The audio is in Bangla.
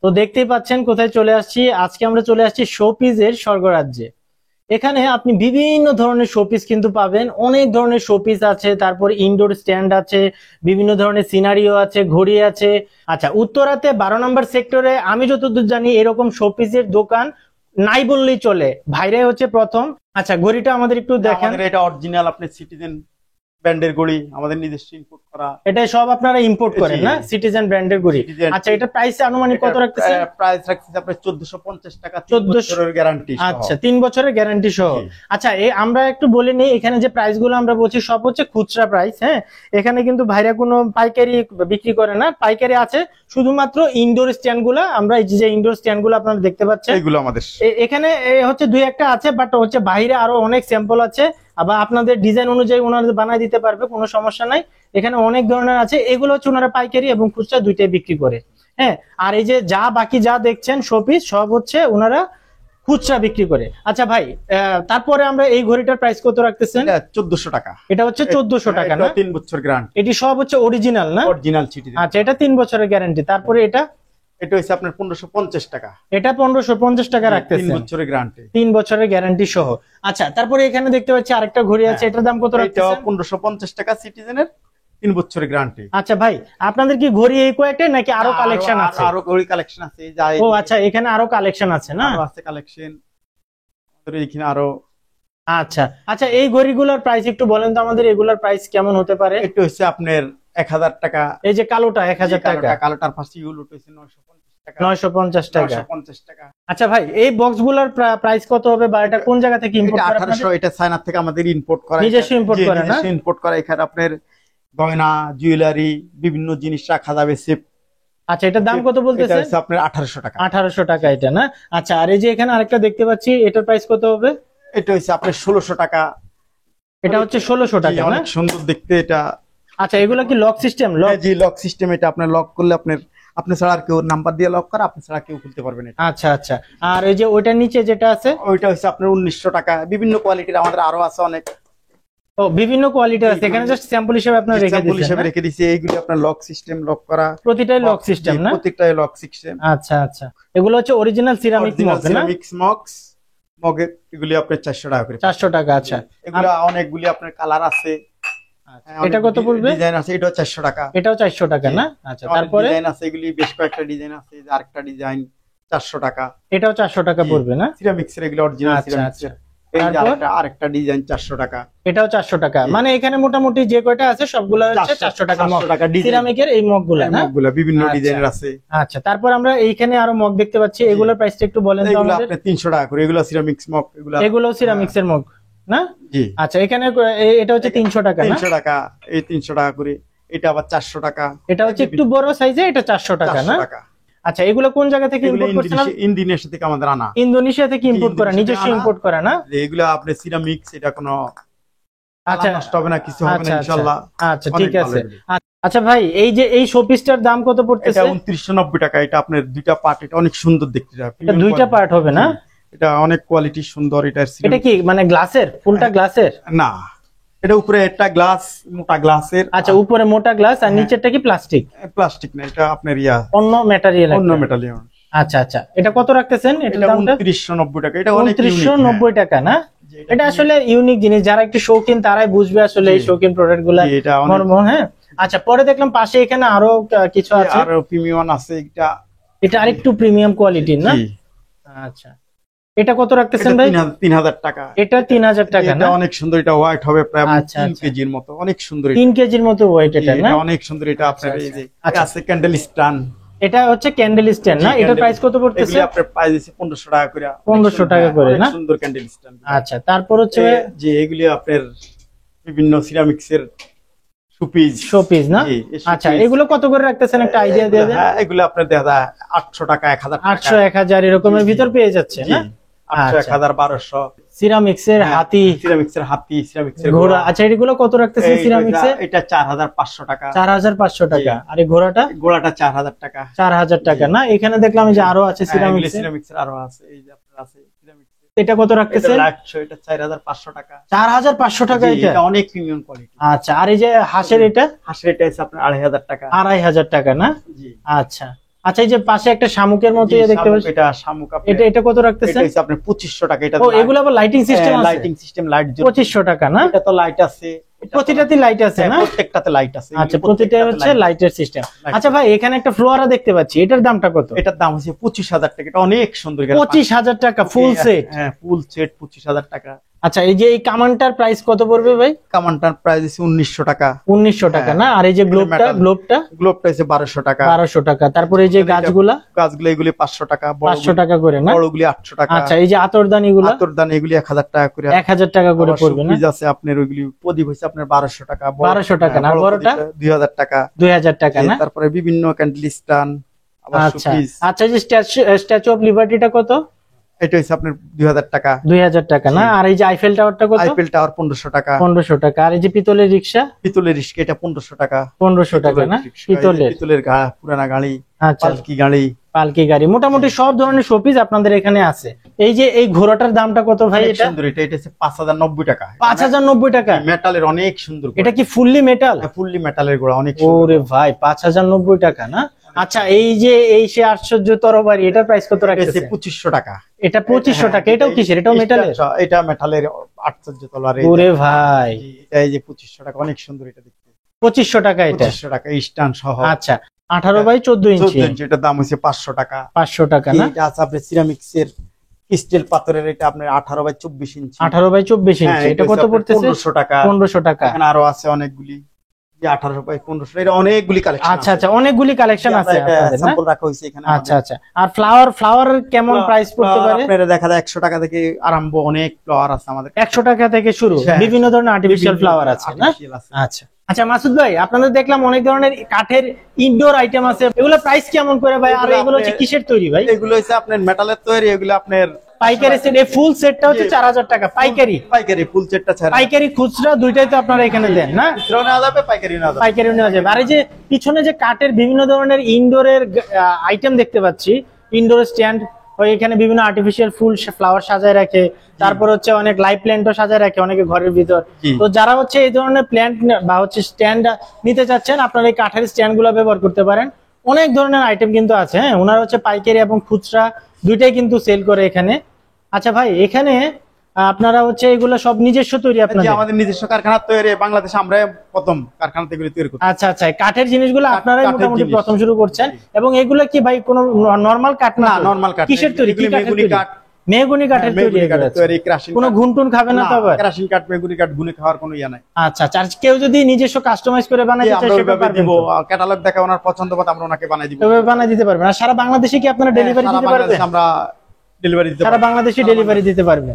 তো দেখতেই পাচ্ছেন কোথায় চলে আসছি। আজকে আমরা চলে আসছি শোপিসের স্বর্গরাজ্যে। এখানে আপনি বিভিন্ন ধরনের শোপিস কিন্তু পাবেন, অনেক ধরনের শোপিস আছে, তারপর ইনডোর স্ট্যান্ড আছে, বিভিন্ন ধরনের সিনারিও আছে, ঘড়ি আছে। আচ্ছা, উত্তরাতে 12 নম্বর সেক্টরে আমি যতদূর জানি এরকম শোপিসের দোকান নাই বললেই চলে, ভাইরাই হচ্ছে প্রথম। আচ্ছা, ঘড়িটা আমাদের একটু দেখেন। এটা অরিজিনাল আপনি সিটিজেন ব্র্যান্ডের ঘড়ি, আমাদের নিজস্ব ইম্পোর্ট করা। এটা সব আপনারা ইম্পোর্ট করেন না? সিটিজেন ব্র্যান্ডের ঘড়ি। আচ্ছা, এটা প্রাইস আনুমানিক কত রাখতেছেন? প্রাইস রাখতেছি আপনি 1450 টাকা, 14 বছরের গ্যারান্টি। আচ্ছা, 3 বছরের গ্যারান্টি সহ। আচ্ছা, আমরা একটু বলে নেই, এখানে যে প্রাইস গুলো আমরা বলছি সব হচ্ছে খুচরা প্রাইস। হ্যাঁ, এখানে কিন্তু ভাইরা কোনো পাইকারি বিক্রি করে না, পাইকারি আছে শুধুমাত্র ইনডোর স্ট্যান্ড গুলো। আমরা এই যে ইনডোর স্ট্যান্ড গুলো আপনারা দেখতে পাচ্ছেন, এগুলো আমাদের এখানে হচ্ছে 2-1টা আছে, বাট হচ্ছে বাইরে আরো অনেক স্যাম্পল আছে। আবার আপনাদের ডিজাইন অনুযায়ী ওনারা বানায় দিতে পারবে, কোনো সমস্যা নাই। এখানে অনেক ধরনের আছে, এগুলো হচ্ছে ওনারা পাইকারি এবং খুচরা দুইটাই বিক্রি করে। হ্যাঁ, আর এই যে বাকি যা দেখছেন শোপিস সব হচ্ছে ওনারা খুচরা বিক্রি করে। আচ্ছা ভাই, তারপরে আমরা এই ঘড়িটার প্রাইস কত রাখতেছেন? 1400 টাকা। এটা হচ্ছে 1400 টাকা না? 3 বছর গ্যারান্টি। এটি সব হচ্ছে অরিজিনাল না? Original citizen. আচ্ছা, এটা 3 বছরের গ্যারান্টি। তারপরে এটা হচ্ছে আপনার 1550 টাকা। এটা 1550 টাকা রাখতেছেন, 3 বছরের গ্যারান্টি। 3 বছরের গ্যারান্টি সহ। আচ্ছা, তারপরে এখানে দেখতে পাচ্ছি আরেকটা ঘড়ি আছে, এটার দাম কত রাখতেছেন? 1550 টাকা, সিটিজেনের 3 বছরের গ্যারান্টি। আচ্ছা ভাই, আপনাদের কি ঘড়ি এই কয়েকটাই নাকি আরো কালেকশন আছে? আরো ঘড়ি কালেকশন আছে। ও আচ্ছা, এখানে আরো কালেকশন আছে না? আছে কালেকশন আমাদের এখানে আরো। আচ্ছা আচ্ছা, এই ঘড়িগুলোর প্রাইস একটু বলেন তো আমাদের, এগুলোর প্রাইস কেমন হতে পারে? এটা হচ্ছে আপনার 1000 টাকা। এই যে কালোটা 1000 টাকা, কালোটার পাশে ইউলো হচ্ছে 950 টাকা। 950 টাকা। 950 টাকা। আচ্ছা ভাই, এই বক্সগুলোর প্রাইস কত হবে বা এটা কোন জায়গা থেকে ইম্পোর্ট করা? 1800। এটা চায়না থেকে আমাদের ইম্পোর্ট করা, নিজস্ব ইম্পোর্ট করা না? নিজস্ব ইম্পোর্ট করা। এখানে আপনার গয়না, জুয়েলারি, বিভিন্ন জিনিস রাখা যাবে সেফ। আচ্ছা, এটার দাম কত বলতেছেন? এটা আপনার 1800 টাকা। 1800 টাকা এটা না? আচ্ছা, আর এই যে এখানে আরেকটা দেখতে পাচ্ছি, এটার প্রাইস কত হবে? এটা হচ্ছে আপনার 1600 টাকা। এটা হচ্ছে 1600 টাকা না? অনেক সুন্দর দেখতে এটা। আচ্ছা, এগুলা কি লক সিস্টেম? জি, লক সিস্টেম। এটা আপনার লক করলে আপনি ছাড়া আর কেউ, নাম্বার দিয়ে লক করা, আপনি ছাড়া কেউ খুলতে পারবেন না। আচ্ছা আচ্ছা, আর এই যে ওইটার নিচে যেটা আছে ওইটা হচ্ছে আপনার 1900 টাকা। বিভিন্ন কোয়ালিটির আমাদের আরো আছে অনেক। ও, বিভিন্ন কোয়ালিটির আছে, এখানে জাস্ট স্যাম্পল হিসেবে আপনারা রেখে দিয়েছেন। স্যাম্পল হিসেবে রেখে দিয়েছি। এইগুলো আপনার লক সিস্টেম, লক করা, প্রতিটাই লক সিস্টেম না? প্রত্যেকটাই লক সিস্টেম। আচ্ছা আচ্ছা, এগুলো হচ্ছে অরিজিনাল সিরামিক মগ না? মগ এগুলি আপনার 400 টাকা করে। 400 টাকা। আচ্ছা, এগুলো অনেকগুলি আপনার কালার আছে। এটা কত পড়বে? ডিজাইন আছে, এটাও 400 টাকা। এটাও 400 টাকা না? আচ্ছা, তারপরে ডিজাইন আছে, এগুলি বেশ কয়েকটা ডিজাইন আছে। আরেকটা ডিজাইন 400 টাকা। এটাও 400 টাকা পড়বে না? সিরামিক্সের, এগুলো অরিজিনাল সিরামিক্সের। আরেকটা ডিজাইন 400 টাকা। এটাও 400 টাকা। মানে এখানে মোটামুটি যে কয়টা আছে সবগুলো হচ্ছে 400 টাকা মগ, সিরামিকের এই মগগুলো না? মগগুলো বিভিন্ন ডিজাইনের আছে। আচ্ছা, তারপর আমরা এইখানে আরো মগ দেখতে পাচ্ছি, এগুলোর প্রাইসটা একটু বলেন তো আমাদের। এগুলো 300 টাকা করে। এগুলো সিরামিক্স মগ। এগুলো সিরামিক্সের মগ না? জি। আচ্ছা, এখানে এটা হচ্ছে 300 টাকা না? 300 টাকা। এই 300 টাকা করে। এটা আবার 400 টাকা। এটা হচ্ছে একটু বড় সাইজে, এটা 400 টাকা না? আচ্ছা, এগুলো কোন জায়গা থেকে ইম্পোর্ট করছেন? ইন্দোনেশিয়া থেকে আমাদের আনা। ইন্দোনেশিয়া থেকে ইম্পোর্ট করা, নিজস্ব ইম্পোর্ট করা না? এগুলো আপনি সিরামিক্স, এটা কোনো আচ্ছা নষ্ট হবে না, কিছু হবে না ইনশাআল্লাহ। আচ্ছা, ঠিক আছে। আচ্ছা ভাই, এই যে এই শোপিসটার দাম কত পড়তেছে? এটা 2990 টাকা। এটা আপনার দুইটা পার্ট। এটা অনেক সুন্দর দেখতে। এটা দুইটা পার্ট হবে না? এটা অনেক কোয়ালিটি সুন্দর। এটা কি মানে গ্লাসের, ফুলটা গ্লাসের না? এটা উপরে একটা গ্লাস, মোটা গ্লাসের। আচ্ছা, উপরে মোটা গ্লাস আর নিচেরটা কি প্লাস্টিক? প্লাস্টিক না, এটা আপনার অন্য ম্যাটেরিয়াল। অন্য ম্যাটেরিয়াল। আচ্ছা আচ্ছা, এটা কত রাখতেছেন? এটা 2990 টাকা। এটা অনেক 2990 টাকা না? এটা আসলে ইউনিক জিনিস, যারা একটু শৌখিন তারাই বুঝবে আসলে এই শৌখিন প্রোডাক্ট গুলা মর্ম। হ্যাঁ, আচ্ছা, পরে দেখলাম পাশে এখানে আরো কিছু আছে, আরো প্রিমিয়াম আছে। এটা আরেকটু প্রিমিয়াম কোয়ালিটির না? আচ্ছা, এটা কত রাখতেছেন ভাই? 3000 টাকা। এটা 3000 টাকা না? এটা অনেক সুন্দর। এটা হোয়াইট হবে প্রায় 3 কেজির মতো। অনেক সুন্দর। 3 কেজির মতো ওয়েট এটা না? অনেক সুন্দর। এটা আপনার এই যে আছে ক্যান্ডেল স্ট্যান্ড। এটা হচ্ছে ক্যান্ডেল স্ট্যান্ড না? এটার প্রাইস কত পড়তেছে? আপনার প্রাইস আছে 1500 টাকা করে। 1500 টাকা করে না? সুন্দর ক্যান্ডেল স্ট্যান্ড। আচ্ছা, তারপর হচ্ছে যে এগুলি আপনার বিভিন্ন সিরামিক্সের শোপিস না? আচ্ছা, এগুলো কত করে রাখতেছেন একটা আইডিয়া দিয়ে দেন। এগুলো আপনার দেখা যায় 800 টাকা, 1000 টাকা, 800 1000 এরকমের ভিতর পেয়ে যাচ্ছে না? 800 1000 1200। সিরামিক্সের হাতি, সিরামিক্সের ঘোড়া। আচ্ছা, এগুলো কত রাখতেছেন সিরামিক্সে? এটা 4500 টাকা। 4500 টাকা। আর এই ঘোড়াটা? ঘোড়াটা 4000 টাকা। 4000 টাকা না? এখানে দেখলাম যে আরো আছে সিরামিক্সের আরো আছে। এই যে আপনার আছে সিরামিক্স। এটা কত রাখতেছেন? এটা 4500 টাকা। 4500 টাকা। এটা অনেক প্রিমিয়াম কোয়ালিটি। আচ্ছা, আর এই যে হাঁসের এটা? হাঁসের এটা আছে আপনার 2500 টাকা। 2500 টাকা না? জি। আচ্ছা, আচ্ছা, এই যে পাশে একটা শামুকের মতো জি, দেখতে শামুক, পাচ্ছি, এটা শামুক আপনার, এটা কত এটা রাখতেছেন? হচ্ছে আপনার 2500 টাকা। এটা ও, এগুলো আবার লাইটিং সিস্টেম আছে? লাইটিং সিস্টেম, লাইট 2500 টাকা না? এটা তো লাইট আছে, প্রতিটাতে লাইট আছে না? প্রত্যেকটাতে লাইট আছে। আচ্ছা, প্রতিটা হচ্ছে লাইটের সিস্টেম। আচ্ছা ভাই, এখানে একটা ফ্লোয়ারা দেখতে পাচ্ছি, এটার দামটা কত? এটার দাম হচ্ছে 25,000 টাকা। এটা অনেক সুন্দর। 25,000 টাকা ফুল সেট? হ্যাঁ, ফুল সেট 25,000 টাকা। আচ্ছা, এই যে এই কামানটার প্রাইস কত পড়বে ভাই? কামানটার প্রাইস হচ্ছে 1900 টাকা। 1900 টাকা না? আর এই যে গ্লোবটা? গ্লোবটা হচ্ছে 1200 টাকা। 1200 টাকা। তারপরে এই যে গাছগুলো এগুলি 500 টাকা, 500 টাকা করে না? বড়গুলি 800 টাকা। আচ্ছা, এই যে আতরদানি গুলো? আতরদানি এগুলি 1000 টাকা করে। 1000 টাকা করে পড়বে না? শোপিস আছে আপনার, ওইগুলি প্রদীপ হচ্ছে আপনার 1200 টাকা। 1200 টাকা না? আর বড়টা 2000 টাকা। 2000 টাকা না? তারপরে বিভিন্ন ক্যান্ডেল স্ট্যান্ড, আবার আচ্ছা শোপিস। আচ্ছা, এই যে স্ট্যাচু অফ লিবার্টিটা কত? এটা হচ্ছে আপনার 2000 টাকা। 2000 টাকা না? আর এই যে আইফেল টাওয়ারটা কত? আইফেল টাওয়ার 1500 টাকা। 1500 টাকা। আর এই যে পিতলের রিক্সা? পিতলের রিস্কা, এটা 1500 টাকা। 1500 টাকা না? পিতলের পুরানা গাড়ি, আচ্ছা, পালকি গাড়ি, পালকি গাড়ি, মোটামুটি সব ধরনের শোপিস আপনাদের এখানে আছে। এই যে এই ঘোড়াটার দামটা কত ভাই? অনেক এটা সুন্দর। এটা হচ্ছে 5090 টাকা। 5090 টাকা? মেটালের অনেক সুন্দর। এটা কি ফুললি মেটাল? ফুললি মেটালের গোড়া, অনেক সুন্দর। ওরে ভাই, 5090 টাকা না? আচ্ছা, এই যে এই সে আশ্চর্য তরবারি, এটার প্রাইস কত রাখতেছে? 2500 টাকা। এটা 2500 টাকা। এটাও কিসের? এটাও মেটালের? এটা মেটালের আশ্চর্য তলোয়ার। ওরে ভাই, এটা এই যে 2500 টাকা, অনেক সুন্দর। এটা দেখতে 2500 টাকা এটা? 2500 টাকা স্ট্যান্ড সহ। আচ্ছা, 18 বাই 14 ইঞ্চি? 14 ইঞ্চি। এটার দাম হচ্ছে 500 টাকা। 500 টাকা না? এটা আছে আপনার সিরামিক্স এর স্টিল পাথরের, এটা আপনার 18 বাই 24 ইঞ্চি। 18 বাই 24 ইঞ্চি। এটা কত পড়তেছে? 1500 টাকা। 1500 টাকা। এখানে আরো আছে অনেকগুলি, যে 18 বাই 1500। এটা অনেকগুলি কালেকশন। আচ্ছা আচ্ছা, অনেকগুলি কালেকশন আছে আপনাদের না? স্যাম্পল রাখা হয়েছে এখানে। আচ্ছা আচ্ছা। আর ফ্লাওয়ার কেমন প্রাইস পড়তে পারে? আপনারা দেখা যায় 100 টাকা থেকে আরম্ভ, অনেক ফ্লাওয়ার আছে আমাদের। 100 টাকা থেকে শুরু? হ্যাঁ, বিভিন্ন ধরনের আর্টিফিশিয়াল ফ্লাওয়ার আছে না? artificial আছে। আচ্ছা আচ্ছা, মাসুদ ভাই, আপনাদের দেখলাম অনেক ধরনের কাঠের ইনডোর আইটেম আছে, এগুলো প্রাইস কেমন করে ভাই? আর এগুলো হচ্ছে কিসের তৈরি ভাই? এগুলো হচ্ছে আপনার মেটালের তৈরি। এগুলো আপনার পাইকারি সেট? এই ফুল সেটটা হচ্ছে 4000 টাকা পাইকারি? পাইকারি ফুল সেটটা ছাড়া। পাইকারি খুচরা দুইটাই তো আপনারা এখানে দেন না? খুচরাও নেওয়া যাবে, পাইকারি নেওয়া যাবে। পাইকারি নেওয়া যাবে। আর এই যে পিছনে যে কাঠের বিভিন্ন ধরনের ইনডোরের আইটেম দেখতে পাচ্ছি, ইনডোর স্ট্যান্ড, ওই এখানে বিভিন্ন আর্টিফিশিয়াল ফুল ফ্লাওয়ার সাজায় রাখে, তারপর হচ্ছে অনেক লাইভ প্ল্যান্টও সাজায় রাখে অনেকে ঘরের ভিতর। জি। তো যারা হচ্ছে এই ধরনের প্ল্যান্ট বা হচ্ছে স্ট্যান্ড নিতে চাচ্ছেন, আপনারা এই কাঠের স্ট্যান্ড গুলো ব্যবহার করতে পারেন। অনেক ধরনের আইটেম কিন্তু আছে। হ্যাঁ, ওনারা হচ্ছে পাইকারি এবং খুচরা দুইটাই কিন্তু সেল করে এখানে। আচ্ছা ভাই, এখানে আপনারা হচ্ছে এগুলো সব নিজস্ব তৈরি জি, আপনাদের? আমাদের নিজস্ব কারখানা তৈরি, বাংলাদেশে আমরা প্রথম কারখানাতে এগুলো তৈরি করি। আচ্ছা আচ্ছা, কাঠের জিনিসগুলো আপনারাই কাঠের মোটামুটি জিনিস। প্রথম শুরু করছেন। এবং এগুলো কি ভাই কোনো নরমাল কাঠ না? না, নরমাল কাঠ। কিসের তৈরি? কি এগুলি কাঠের মেহগনি তৈরি? কাঠ। মেহগনি কাঠের তৈরি মেহগনি এগুলো কাঠের আছে? তৈরি, ক্রাশিং কোনো কাঠ। ঘুনটুন খাবে না তো আবার? ক্রাশিং কাঠ, মেহগনি কাঠ গুনে খাওয়ার কোনো ইয়া নাই। আচ্ছা আচ্ছা, আর কেউ যদি নিজস্ব কাস্টমাইজ করে বানাইতে চায় আমরা সেটা ওইভাবে পারবেন দিব, তো? ক্যাটালগ দেখা ওনার পছন্দ মতো আমরা ওনাকে বানাই দিব। এভাবে বানাই দিতে পারবেন? আর সারা বাংলাদেশে কি আপনারা ডেলিভারি সারা দিতে পারবেন? বাংলাদেশে আমরা ডেলিভারি দিতে সারা পারবো। বাংলাদেশে ডেলিভারি দিতে পারবেন?